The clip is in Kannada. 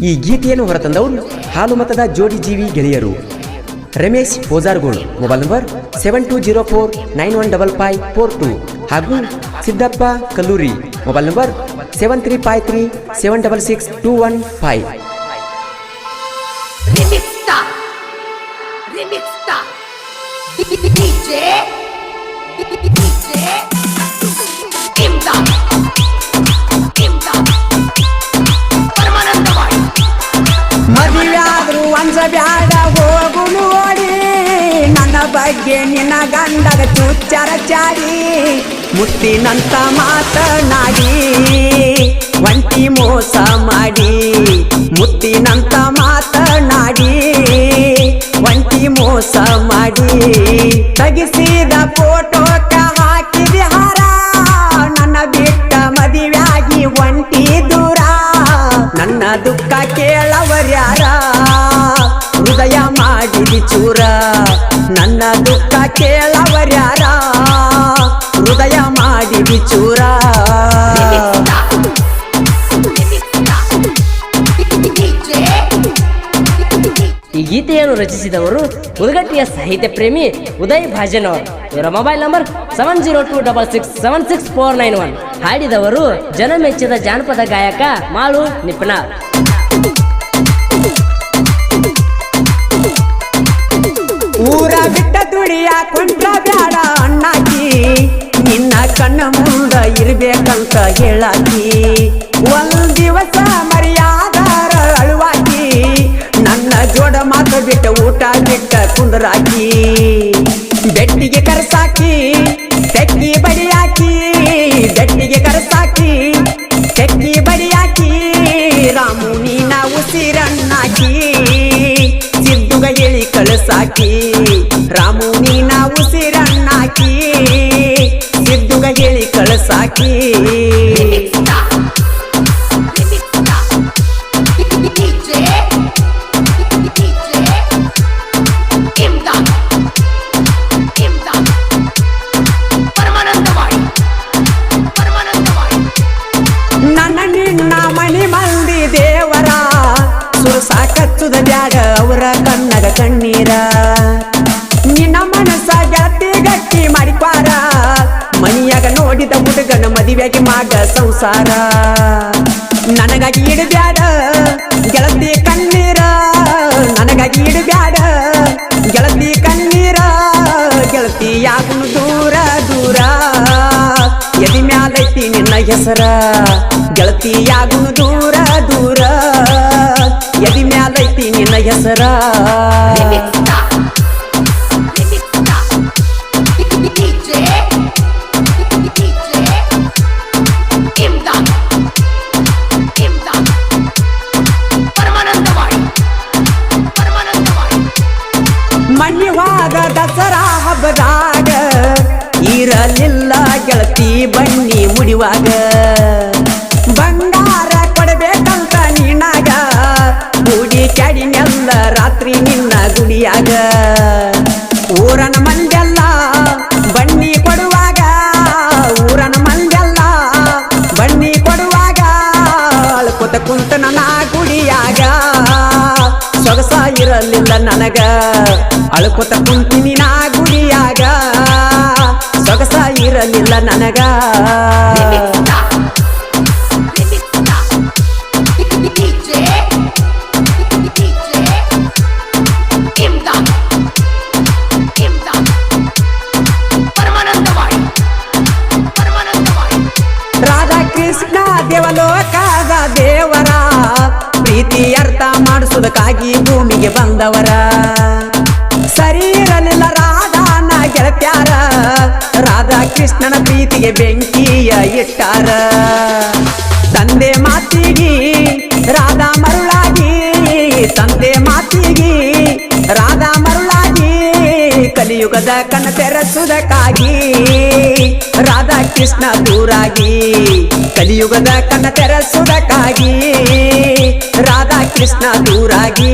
ಈ ಗೀತೆಯನ್ನು ಹೊರತಂದವರು ಹಾಲು ಮತದ ಜೋಡಿ ಜೀವಿ ಗೆಳೆಯರು ರಮೇಶ್ ಪೋಜಾರ್ಗೋಳ್. ಮೊಬೈಲ್ ನಂಬರ್ 7204915542 ಹಾಗೂ ಸಿದ್ದಪ್ಪ ಕಲ್ಲೂರಿ. Mobile number 7353766215. ಮದುವೆಯಾದ್ರು ಬ್ಯಾಡ ಹೋಗು ನೋಡಿ, ನನ್ನ ಬಗ್ಗೆ ನಿನ್ನ ಗಂಡಗ ಚುಚ್ಚಾರ ಚಾಡಿ, ಮುತ್ತಿನಂತ ಮಾತನಾಡಿ ಒಂಟಿ ಮೋಸ ಮಾಡಿ, ಮುತ್ತಿನಂತ ಮಾತನಾಡಿ ಒಂಟಿ ಮೋಸ ಮಾಡಿ, ತೆಗಿಸಿದ ಫೋಟೋಕ ಹಾಕಿದ ಹಾರ, ನನ್ನ ಬಿಟ್ಟ ಮದುವೆಯಾಗಿ ಒಂಟಿ ದೂರ, ನನ್ನ ದುಃಖ ಕೇಳವರ್ಯಾರ, ಹೃದಯ ಮಾಡಿದಿ ಚೂರ, ನನ್ನ ದುಃಖ ಕೇಳವರ್ಯಾರ, ಹೃದಯ ಮಾಡಿದಿ ಚೂರ. ಈ ಗೀತೆಯನ್ನು ರಚಿಸಿದವರು ಉದಗಟ್ಟಿಯ ಸಾಹಿತ್ಯ ಪ್ರೇಮಿ ಉದಯ್ ಭಾಜನ್ ಅವರು. ಇವರ ಮೊಬೈಲ್ ನಂಬರ್ 7026676491. ಹಾಡಿದವರು ಜನಮೆಚ್ಚಿದ ಜಾನಪದ ಗಾಯಕ ಮಾಳು ನಿಪ್ನಾಳ್. ಊರ ಬಿಟ್ಟ ದುಡಿಯ ಕೊಂಡ್ರ ಬ್ಯಾಡ ಅಣ್ಣಾಕಿ, ನಿನ್ನ ಕಣ್ಣ ಮುಂದ ಇರ್ಬೇಕಂತ ಹೇಳಾಕಿ, ಒಂದ್ ದಿವಸ ಮರ್ಯಾದಾರ ಅಳುವಾಕಿ, ನನ್ನ ಜೋಡ ಮಾತು ಬಿಟ್ಟ ಊಟ ಬಿಟ್ಟ ಕುಂದ್ರಾಕಿ, ಬೆಟ್ಟಿಗೆ ಕರ್ಸಾಕಿ ತೆಕ್ಕಿ ಬಡಿಯಾಕಿ, ಬೆಟ್ಟಿಗೆ ಕರ್ಸಾಕಿ ತೆಕ್ಕಿ ಬಡಿಯಾಕಿ, ರಾಮು ನೀನ ಉಸಿರಣ್ಣಾಕಿ, ಸಿದ್ದುಗ ಹೇಳಿ ಕಳಸಾಕಿ, ರಾಮು ನೀನ ಉಸಿರಣ್ಣಾಕಿ, ಸಿದ್ದುಗ ಹೇಳಿ ಕಳಸಾಕಿ. ನನ್ನ ನಿನ್ನ ಮನಿ ಮಂದಿ ದೇವರ ಸುರಸಾಕಚ್ಚುದ ಬ್ಯಾಡ ಅವರ ಕಣ್ಣಗ ಕಣ್ಣೀರ, ನಿನ್ನ ಮನಸ್ಸ ಗೆಳತಿ ಗಟ್ಟಿ ಮಾಡಿಪಾರ, ಮನಿಯಾಗ ನೋಡಿದ ಹುಡುಗನ ಮದುವೆಗೆ ಮಾಡ ಸಂಸಾರ, ನನಗಾಗಿ ಇಡಬ್ಯಾಡ ಗೆಳತಿ ಕಣ್ಣೀರ, ನನಗಾಗಿ ಇಡಬ್ಯಾಡ ಗೆಳತಿ ಕಣ್ಣೀರ, ಗೆಳತಿಯಾಗುನು ದೂರ ದೂರ, ಎದಿ ಮ್ಯಾಲೈತಿ ನಿನ್ನ ಹೆಸರ, ಗೆಳತಿಯಾಗುನು ದೂರ ದೂರ, ಎದಿ ಮ್ಯಾಲೈತಿ ನಿನ್ನ ಹೆಸರ. ಮಣ್ಣಿವಾದ ದಸರಾ ಹಬ್ಬದಾಗ ಇರಲಿಲ್ಲ ಗೆಳತಿ ಬನ್ನಿ ಮುಡಿವಾಗ, ಬಂಗಾರ ಕೊಡಬೇಕಂತ ನೀನಾಗ ಗುಡಿ ಕ್ಯಾಡಿನೆಲ್ಲ ರಾತ್ರಿ ನಿನ್ನ ಗುಡಿಯಾಗ, ಊರನ ಮಂದೆಲ್ಲ ಬನ್ನಿ ಕೊಡುವಾಗ, ಊರನ ಮಂದೆಲ್ಲ ಬನ್ನಿ ಕೊಡುವಾಗ, ಅಳ್ಕೊತ ಕುಂತ ನನ್ನ ಗುಡಿಯಾಗ, ಸೊಗಸ ಇರಲಿಲ್ಲ ನನಗ, ಅಳ್ಕೊತ ಕುಂತಿನಿ ನಾ ಗುಡಿಯಾಗ, ಸೊಗಸ ಇರಲಿಲ್ಲ ನನಗ. ರಾಧಾಕೃಷ್ಣ ದೇವಲೋಕದ ದೇವರ ಪ್ರೀತಿ ಅರ್ಥ ಮಾಡಿಸುವುದಕ್ಕಾಗಿ ಭೂಮಿಗೆ ಬಂದವರ, ಸರಿ ಇರಲಿಲ್ಲ ರಾಧಾನ ಗೆಳತ್ಯಾರ, ರಾಧಾಕೃಷ್ಣನ ಪ್ರೀತಿಗೆ ಬೆಂಕಿಯ ಇಟ್ಟಾರ, ತಂದೆ ಮಾತಿಗಿ ರಾಧಾ ಮರುಳಾಗಿ, ತಂದೆ ಮಾತಿಗಿ ರಾಧಾ ಮರುಳಾಗಿ, ಕಲಿಯುಗದ ಕಣ್ಣ ತೆರೆಸುವುದಕ್ಕಾಗಿ ರಾಧಾಕೃಷ್ಣ ದೂರಾಗಿ, ಕಲಿಯುಗದ ಕಣ್ಣ ತೆರೆಸುವುದಕ್ಕಾಗಿ ರಾಧಾಕೃಷ್ಣ ದೂರಾಗಿ.